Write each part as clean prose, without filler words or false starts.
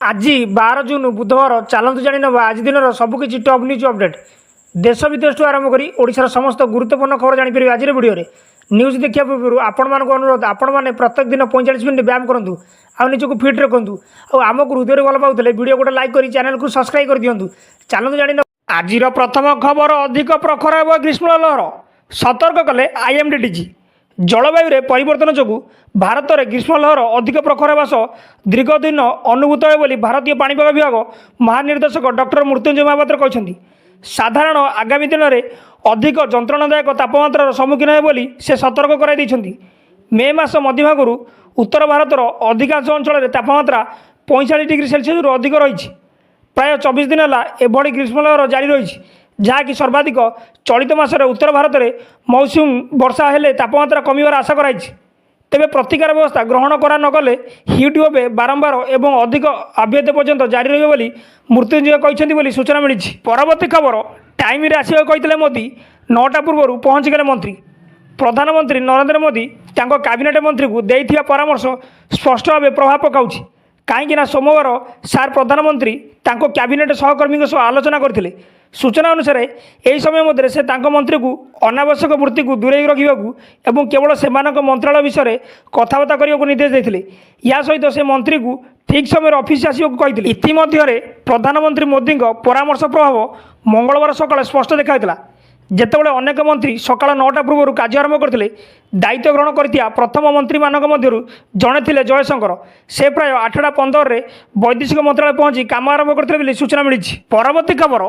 आज 12 जून बुधवार चलतु जाणी ना आज दिन सबकि टॉप न्यूज अपडेट देश विदेश आरंभ कर ओडिशार समस्त गुरुत्वपूर्ण खबर जापर आज भिडियो न्यूज देखा पूर्व आपण मानक अनुरोध आपण मैंने प्रत्येक दिन 45 मिनट व्यायाम करूँ आजक फिट रखु आमको हृदय भल पाते भिडियो गोटे लाइक कर चैनल को सब्सक्राइब कर दिंतु चलतु जाणी आज प्रथम खबर अधिक प्रखर एवं ग्रीष्म लहर सतर्क कले आईएमडी जलवायु परिवर्तन जो भारत में ग्रीष्म लहर अधिक प्रखर होगा सह दीर्घ दिन अनुभूत हो भारतीय पाणीपाग विभाग महानिर्देशक डॉक्टर मृत्युंजय महापात्र कहते साधारण आगामी दिन में अधिक जंत्रणादायक तापमात्रार सम्मुखीन होली से सतर्क कराई मे मास मध्य भागु उत्तर भारतर अधिकांश अंचल तापमात्रा 45 डिग्री सेल्सियस अधिक रही प्राय 24 दिन है एभली ग्रीष्म लहर जारी रही जहाँकि सर्वाधिक चलित मासरे उत्तर भारत में मौसुम वर्षा हेले तापमात्रा कमिबार आशा कराई तेबे प्रतिकार व्यवस्था ग्रहण करा नगले हिट वेव बारंबार एवं अधिक अव्यत पर्यंत जारी रही बोली मृत्युंजय कहते सूचना मिली। परवर्ती खबर टाइम आसवा कहते मोदी 9टा पूर्व पहुँची गले मंत्री प्रधानमंत्री नरेंद्र मोदी कैबिनेट मंत्री को देइथिया परामर्श स्पष्ट भाव प्रभाव पकाउछि कहीं सोमवार सार प्रधानमंत्री कैबिनेट सहकर्मी सह आलोचना करते सूचना अनुसार यही समय मध्य से मंत्री को अनावश्यक वृत्ति को दूरे रखा केवल से मंत्रालय विषय कथबार्ता करने को निर्देश देते या सहित से मंत्री को ठीक समय ऑफिस आसवा कहते इतिमध्य प्रधानमंत्री मोदी परामर्श प्रभाव मंगलवार सकाल स्पष्ट देखा जितेबाला अनेक मंत्री सकाल 9टा पूर्व कार्य आरंभ करते दायित्व ग्रहण कर प्रथम मंत्री मानक मध्यरु जड़े थे जयशंकर से प्राय 8:15 वैदेशिक मंत्रालय पहुंची काम आरंभ करते सूचना मिली। परवर्ती खबर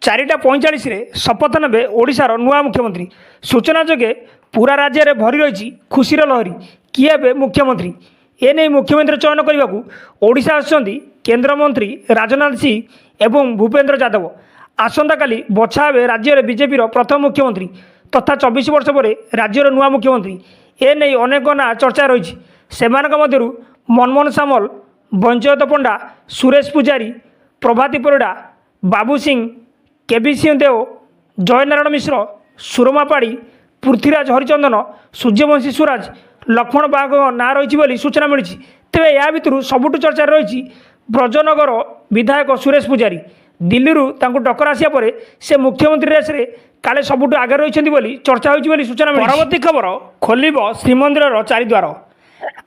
4:45 शपथ ने ओडिशार नुआ मुख्यमंत्री सूचना जोगे पूरा राज्य में भरी रही खुशीर लहरी किए हे मुख्यमंत्री एने मुख्यमंत्री चयन करने को ओडिशा आसुचंती केंद्रमंत्री राजनाथ सिंह एवं भूपेन्द्र यादव आसंता काली बछा हे राज्य में बीजेपी प्रथम मुख्यमंत्री तथा 24 वर्ष पर राज्यर नुआ मुख्यमंत्री एने अनेक ना चर्चा रही से मनमोहन सामल बंचयत पंडा सुरेश पूजारी प्रभाती परिड़ा बाबू सिंह केबी सिंह देव जयनारायण मिश्र सुरमा पाड़ी पृथ्वीराज हरिचंदन सूर्यवंशी स्वराज लक्ष्मण बाग ना रही सूचना मिली। तेज या भितर सबुठ चर्चा रही ब्रजनगर विधायक सुरेश पूजारी दिल्ली टक्कर आसिया पर से मुख्यमंत्री रेस रे काले सबुठ आगे रही चर्चा होती सूचना मिली। परवर्ती खबर खोल श्रीमंदिर चारिद्वार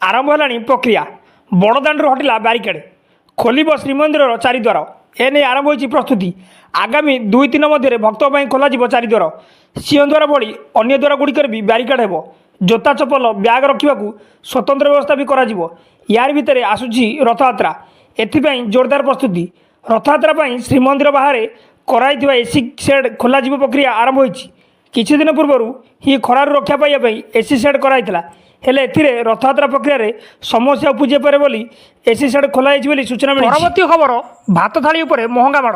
आरंभ है प्रक्रिया बड़दाण्ड हटिला बारिकेड खोल श्रीमंदिर चारिद्वार एने आरंभ होती प्रस्तुति आगामी 2-3 मध्य भक्त खोल चारिद्वार सिंहद्वार भली अन्य द्वार गुड़िकर भी बारिकेड हो जोता चपल ब्याग रखा स्वतंत्र व्यवस्था भी करा यार भितर आसूची रथयात्रा एथिपाई जोरदार प्रस्तुति रथयात्रा श्रीमंदिर बाहर कराई एसी सेड खोल प्रक्रिया आरंभ होती किछि दिन पूर्व ही खरार रक्षा पाइबापी एसी सेड कराइला हेले रथयात्रा प्रक्रिया समस्या उपुजे पारे बोली एसी सेड खोलाई सूचना मिली। परवर्ती खबर भात थाली उपर महंगा माड़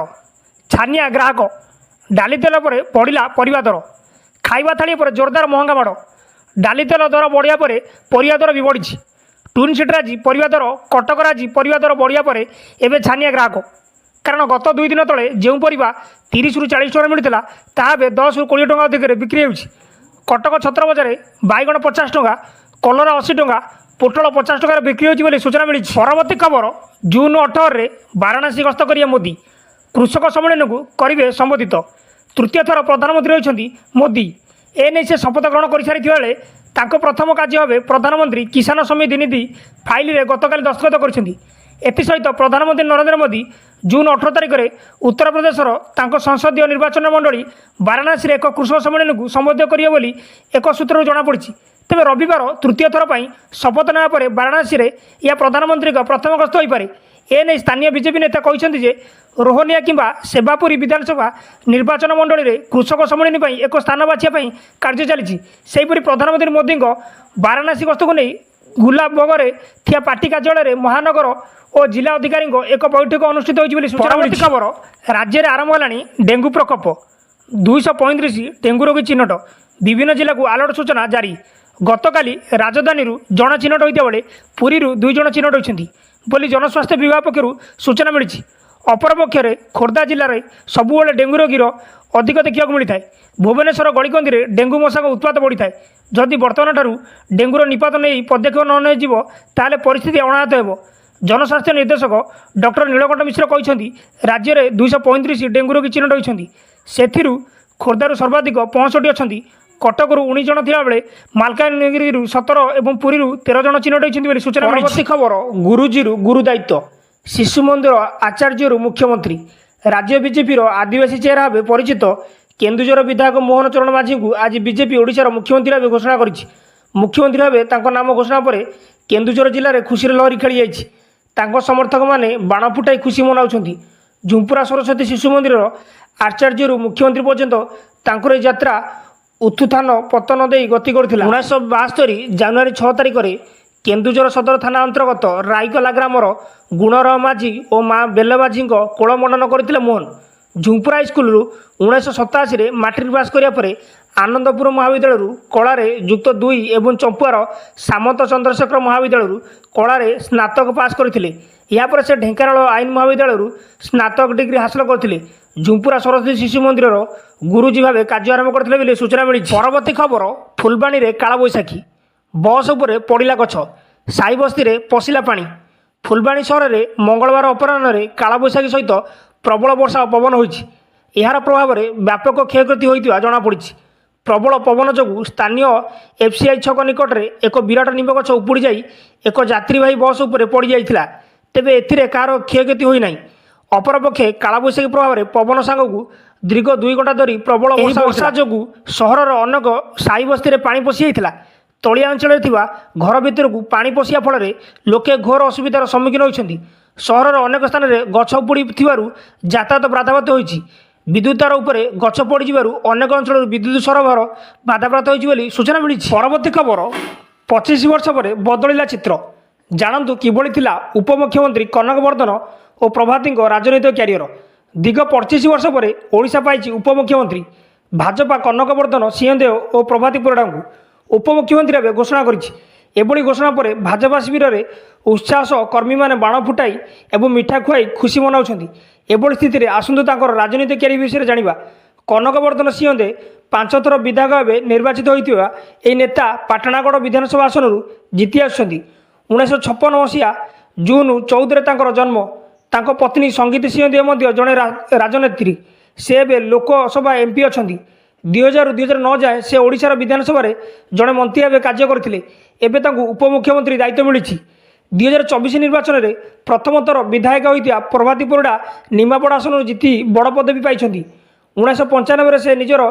छानिया ग्राहक डाली तेल पर बढ़ला परिवा दर खाइबा थाली पर जोरदार महंगा माड़ डाली तेल दर बढ़िया पर परिवा दर भी बढ़ी टून सीटर आज परिवा दर कटकर आज परिवा दर बढ़िया पर एवं छानिया ग्राहक कारण गत 2 दिन तले जो परिवा 30 ରୁ 40 टଙ୍କା मिलता ताबे 10 ରୁ 20 टଙ୍କା अधिक बिक्री हो कटक छत्र बजार बैगण 50 टଙ୍କା कलरा 80 टଙ୍କା पोटल 50 टଙ୍କା बिक्री होती सूचना मिली। परवर्ती खबर जून 18 वाराणसी गस्त करिए मोदी कृषक सम्मेलन को करेंगे संबोधित तृतीय थर प्रधानमंत्री होती मोदी एने से शपथ ग्रहण कर सारी बेले प्रथम कार्य भाव प्रधानमंत्री किसान समिति निधि फाइल में गतकाली दस्तखत कर एसहित प्रधानमंत्री नरेंद्र मोदी जून 18 तारिख में उत्तर प्रदेशर संसदीय निर्वाचन मंडली वाराणसी एक कृषक सम्मेलन को संबोधित करेंगे बोली एक सूत्र जमापड़ी तेज रविवार तृतीय थर पर शपथ नेवा पर वाराणसी में यह प्रधानमंत्री प्रथम गस्त हो पारे एने स्थानीय बीजेपी नेता कहते हैं रोहनिया किंबा सेवापुरी विधानसभा निर्वाचन मंडली में कृषक सम्मेलन पर एक स्थान बाछिया कार्य चली सेहीपरि प्रधानमंत्री मोदी वाराणसी गस्त को नहीं गुलाबभोगरे थिया पार्टी कार्यालय महानगर और जिला अधिकारी एक बैठक अनुष्ठित होती सूचना। खबर राज्य में आरंभ है डेंगू प्रकोप 235 डेंगू रोगी चिन्हट विभिन्न जिला को अलर्ट सूचना जारी गतकाली राजधानी जन चिन्हट होता बेले पुरी 2 जन चिन्हट होती बोली जनस्वास्थ्य विभाग पक्षर सूचना मिली। अपरपक्षे खोर्धा जिले में सबुबले डेंगू रोगीर अधिक देखा मिलता है भुवनेश्वर गलिकंदी में डेंगू मशा उत्पात बढ़ी है जदि बर्तमान ठारू डेंगूर निपात नहीं पदक्षेप न परिस्थिति अनाहत हो जनस्वास्थ्य निर्देशक डॉक्टर नीलकंठ मिश्र कहते राज्य में 235 डेंगू रोगी चिन्हट होती से खोर्धार सर्वाधिक 65 अच्छा कटकरू 19 जन थिला बेले मालकानगिरी 17 और पुरी 13 जन चिन्हट होती सूचना। परवर्ती खबर गुरुजी गुरु दायित्व शिशु मंदिर आचार्य मुख्यमंत्री राज्य बीजेपी आदिवासी चेहरा भाव परिचित केन्दुझर विधायक मोहन चरण माझी को आज बीजेपी ओडिशार मुख्यमंत्री भाव घोषणा कर मुख्यमंत्री भाव नाम घोषणा पर केन्दुझर जिले में खुशी लहरी खेली जाइए। समर्थक मैंने बाण फुटाई खुशी मनाउछंती। झुंपुरा सरस्वती शिशु मंदिर आचार्य मुख्यमंत्री पर्यंत यात्रा उत्थान पतन दे गति कर 1972 जानुरी 6 तारिख में केन्दुझर सदर थाना अंतर्गत राईकला ग्रामर गुणरह माझी और माँ बेलमाझी कोलमंडन करते Mohan. Jhumpura school 1987 matric pass करापर आनंदपुर महाविद्यालय कलार युक्त 2 एवं चंपुआर सामंत चंद्रशेखर महाविद्यालय कलार स्नातक पास करते। यापर से ढेंकानाल आईन महाविद्यालय स्नातक डिग्री हासिल करते। झुंपुरा सरस्वती शिशु मंदिर गुरुजी भाव कार्य आरंभ करते सूचना मिली। परवर्ती खबर फुलबाणी में काला बैशाखी बस उपर पड़ा गछ साई बस्ती में पशिला पानी। फुलबाणी सहर में मंगलवार अपराह काला बैशाखी सहित प्रबल वर्षा पवन होइछि। यार प्रभाव में व्यापक क्षयक्षति होता जमापड़ी। प्रबल पवन जो स्थानीय एफसीआई छक निकट में एक विराट निम्ब गछ उपुड़ी जाई एक यात्रीवाही बस उपर पड़ जाइथिला। तेबे एथिरे कार क्षयक्षति होई नाही। अपरपक्षे काला बैशाखी प्रभाव में पवन सांगू दीर्घ 2 घंटा धरी प्रबल वर्षा जो सहरर अनेक साई बस्ती में पानी पशि जाइथिला। तलिया अंचल घर भितर को पानी पशिया फल लोके घोर असुविधार सम्मुखीन होती। सहरर अनेक स्थान में गछ उपुड़ी यातायात बाधाप्राप्त होती। विद्युत तार उपरे गछ पड़ अनेक अंचल विद्युत सरबराह बाधाप्राप्त होती सूचना मिली। परवर्ती खबर 25 वर्ष पर बदलिला चित्र जानतु किभली थिला उपमुख्यमंत्री कनक वर्धन और प्रभाती राजनैतिक क्यारियर। दीर्घ 25 वर्ष पर ओडिशा पाई उपमुख्यमंत्री भाजपा कनक वर्धन सिंहदेव और प्रभाती परिड़ा को उपमुख्यमंत्री भाव घोषणा करी। घोषणा पर भाजपा शिविर में उत्साह सह कर्मी मैंने बाण फुटाई और मिठा खुआई खुशी मनाउछंती। एभली स्थिति में आसतु तांकर राजनीतिक क्यारियर विषय जानिबा। कनक वर्धन सिंहदेव 5 थर विधायक भाव निर्वाचित होइतिबा एई नेता पाटणागढ़ विधानसभा आसन जीति आसुछंती। 1956 मसीहा जून 14 तांकर जन्म। तांको पत्नी संगीत सिंहदेव जड़े राजनेत्री से एवं लोकसभा एमपी अच्छा। 2000-2009 जाए से ओडिशार विधानसभा जड़े मंत्री भाव कार्य करते। एवं उपमुख्यमंत्री दायित्व मिली। 2024 निर्वाचन में प्रथम थर विधायक होता प्रभाती परिड़ा निमापड़ा आसन जीति बड़ पदवी पाई। 1995 से निजर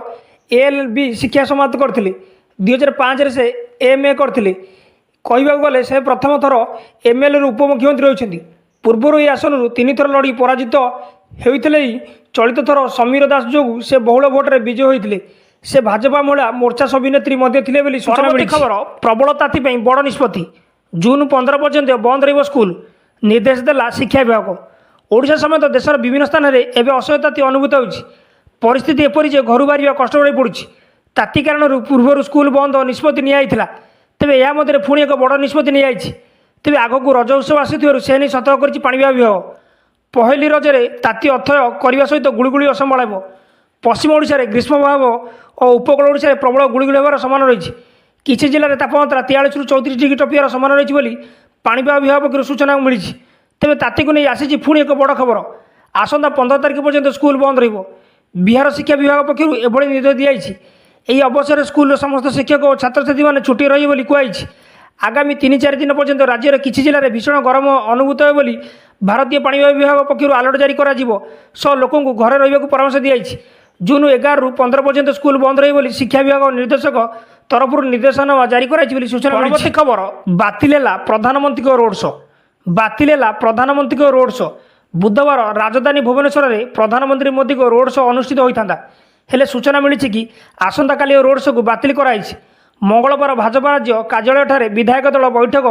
एएलबी शिक्षा समाप्त करते। 2005 से एमए करते। कहवाक गले से प्रथम थर एमएलए उपमुख्यमंत्री होती। पूर्वर यह आसन 3 थर लड़ी पराजित होते ही चलित थर समीर दास जो से बहुल भोट्रे विजय होते। से भाजपा महिला मोर्चा सभिनेत्री थे सूचना मिली। खबर प्रबल ताती बड़ निष्पत्ति जून 15 पर्यंत बंद रही स्कूल निर्देश देला शिक्षा विभाग। ओडिशा समेत देशर विभिन्न स्थान में एवं असह्य ताती अनुभूत होती। परिस्थिति एपरी जे घर बाहर कष्ट पड़ी। ताती कारण पूर्व स्कूल बंद निष्पत्ति नियायिथिला। तेबे या मध्य पुणी एक बड़ निष्पत्ति नियायिछि। तेबे आगक रज उत्सव आसुथिबारु से नहीं सतर्क करिछि पाणीपाग विभाग। पहली रजरे ताती अथय करने सहित गुड़गुड़ी असंभाल हो। पश्चिम ओडिशा रे ग्रीष्म प्रभाव और उपकूल ओडिशा रे प्रबल गुड़गुड़ी होवार समान रही। किछि जिले में तापमात्रा 43 ରୁ 34 डिग्री टपियार समान रही बोली पाणीपाग विभाग पक्षर सूचना मिली। तेबे ताती को नहीं आसी पुणी एक बड़ खबर। आसंता 15 तारिख पर्यंत स्कूल बंद रहिबो। बिहार शिक्षा विभाग पक्षर एभली निर्देश दियाइछि। एही अवसर स्कूल समस्त शिक्षक और छात्र छात्री मैंने छुट्टी रही बोली कहुई। आगामी 3-4 दिन पर्यंत राज्य में किसी जिले में भीषण गरम अनुभूत हो बोली भारतीय पाणीपाग विभाग पक्षर अलर्ट जारी कर लोकों को घरे रही परामर्श दिखाई। जून 11 ରୁ 15 पर्यंत स्कूल बंद रही बोली शिक्षा विभाग निर्देशक तरफ निर्देशनामा जारी कराई सूचना। परवर्ती खबर बातिल प्रधानमंत्री रोड शो। बातिल प्रधानमंत्री रोड शो। बुधवार राजधानी भुवनेश्वर में प्रधानमंत्री मोदी को रोड शो अनुष्ठित होता हेले सूचना मिली कि आसंता काली रोड शो को बातिल कराई। मंगलवार भाजपा राज्य कार्यालय विधायक दल बैठक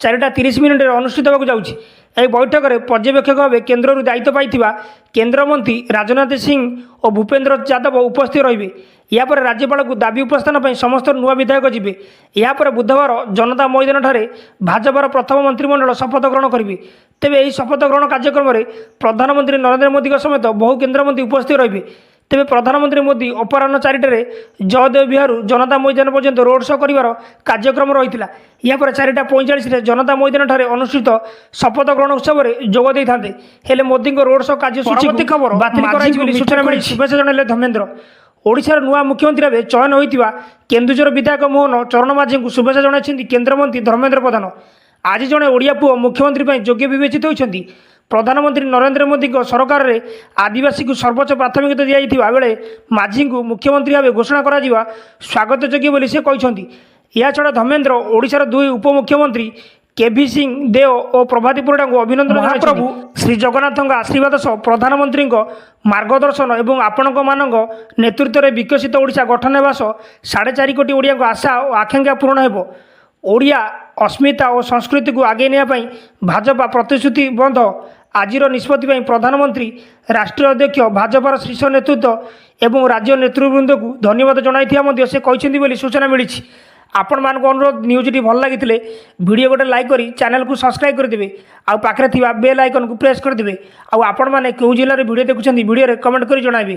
4:30 अनुष्ठित होगा जाऊँगी। यह बैठक में पर्यवेक्षक भाव केन्द्र दायित्व पाई केन्द्रमंत्री राजनाथ सिंह और भूपेन्द्र यादव उपस्थित रहिबे। यापर राज्यपाल को दाबी उपस्थान समस्त नुआ विधायक जीवे। यापर बुधवार जनता मैदान ठारे भाजपार प्रथम मंत्रिमंडल शपथ ग्रहण करेंगे। तेबे यह शपथ ग्रहण कार्यक्रम में प्रधानमंत्री नरेंद्र मोदी समेत बहु केन्द्रमंत्री उपस्थित रहिबे। ତେବେ ପ୍ରଧାନମନ୍ତ୍ରୀ ମୋଦି ଅପରାହ୍ନ 4ଟାରେ ଜୟଦେବ ବିହାରରୁ ଜନତା ମଇଦାନ ପର୍ଯ୍ୟନ୍ତ ରୋଡ୍ ଶୋ କରିବାର କାର୍ଯ୍ୟକ୍ରମ ରହିଥିଲା। ଏହାପରେ 4:45ରେ ଜନତା ମଇଦାନଠାରେ ଅନୁଷ୍ଠିତ ଶପଥ ଗ୍ରହଣ ଉତ୍ସବରେ ଯୋଗ ଦେଇଥାନ୍ତେ। ହେଲେ ମୋଦିଙ୍କ ରୋଡ୍ ଶୋ କାର୍ଯ୍ୟସୂଚୀ ଖବର ବାତିଲ କରାଯାଇଛି ବୋଲି ସୂଚନା ମିଳିଛି। ଶୁଭେଚ୍ଛା ଜଣାଇଲେ ଧର୍ମେନ୍ଦ୍ର। ଓଡ଼ିଶାର ନୂଆ ମୁଖ୍ୟମନ୍ତ୍ରୀ ଭାବେ ଚୟନ ହୋଇଥିବା କେନ୍ଦୁଝର ବିଧାୟକ ମୋହନ ଚରଣ ମାଝୀଙ୍କୁ ଶୁଭେଚ୍ଛା ଜଣାଇଛନ୍ତି କେନ୍ଦ୍ରମନ୍ତ୍ରୀ ଧର୍ମେନ୍ଦ୍ର ପ୍ରଧାନ। ଆଜି ଜଣେ ଓଡ଼ିଆ ପୁଅ ମୁଖ୍ୟମନ୍ତ୍ରୀ ପାଇଁ ଯୋଗ୍ୟ ବିବେଚିତ ହୋଇଛନ୍ତି। ପ୍ରଧାନମନ୍ତ୍ରୀ ନରେନ୍ଦ୍ର ମୋଦିଙ୍କ ସରକାରରେ ଆଦିବାସୀଙ୍କୁ ସର୍ବୋଚ୍ଚ ପ୍ରାଥମିକତା ଦିଆଯାଇଥିବା ବେଳେ ମାଝୀଙ୍କୁ ମୁଖ୍ୟମନ୍ତ୍ରୀ ଭାବେ ଘୋଷଣା କରାଯିବା ସ୍ୱାଗତଯୋଗ୍ୟ ବୋଲି ସେ କହିଛନ୍ତି। ଏହାଛଡ଼ା ଧର୍ମେନ୍ଦ୍ର ଓଡ଼ିଶାର 2 ଉପମୁଖ୍ୟମନ୍ତ୍ରୀ କେଭି ସିଂ ଦେଓ ଓ ପ୍ରଭାତୀ ପରିଡ଼ାଙ୍କୁ ଅଭିନନ୍ଦନ ଜଣାଇଛନ୍ତି। ଶ୍ରୀ ଜଗନ୍ନାଥଙ୍କ ଆଶୀର୍ବାଦ ସହ ପ୍ରଧାନମନ୍ତ୍ରୀଙ୍କ ମାର୍ଗଦର୍ଶନ ଏବଂ ଆପଣମାନଙ୍କ ନେତୃତ୍ୱରେ ବିକଶିତ ଓଡ଼ିଶା ଗଠନ ହେବା ସହ 4.5 କୋଟି ଓଡ଼ିଆଙ୍କ ଆଶା ଓ ଆକାଂକ୍ଷା ପୂରଣ ହେବ। ଓଡ଼ିଆ ଅସ୍ମିତା ଓ ସଂସ୍କୃତିକୁ ଆଗେଇ ନେବା ପାଇଁ ଭାଜପା ପ୍ରତିଶ୍ରୁତିବଦ୍ଧ। ଆଜିର ନିଷ୍ପତ୍ତି ପାଇଁ ପ୍ରଧାନମନ୍ତ୍ରୀ, ରାଷ୍ଟ୍ରୀୟ ଅଧ୍ୟକ୍ଷ, ଭାଜପାର ଶୀର୍ଷ ନେତୃତ୍ୱ ଏବଂ ରାଜ୍ୟ ନେତୃବୃନ୍ଦକୁ ଧନ୍ୟବାଦ ଜଣାଇଥିବା ମଧ୍ୟ ସେ କହିଛନ୍ତି ବୋଲି ସୂଚନା ମିଳିଛି। ଆପଣମାନଙ୍କୁ ଅନୁରୋଧ, ନ୍ୟୁଜ୍ଟି ଭଲ ଲାଗିଥିଲେ ଭିଡ଼ିଓ ଗୋଟେ ଲାଇକ୍ କରି ଚ୍ୟାନେଲକୁ ସବସ୍କ୍ରାଇବ୍ କରିଦେବେ ଆଉ ପାଖରେ ଥିବା ବେଲ୍ ଆଇକନ୍କୁ ପ୍ରେସ୍ କରିଦେବେ। ଆଉ ଆପଣମାନେ କେଉଁ ଜିଲ୍ଲାରେ ଭିଡ଼ିଓ ଦେଖୁଛନ୍ତି ଭିଡ଼ିଓରେ କମେଣ୍ଟ କରି ଜଣାଇବେ।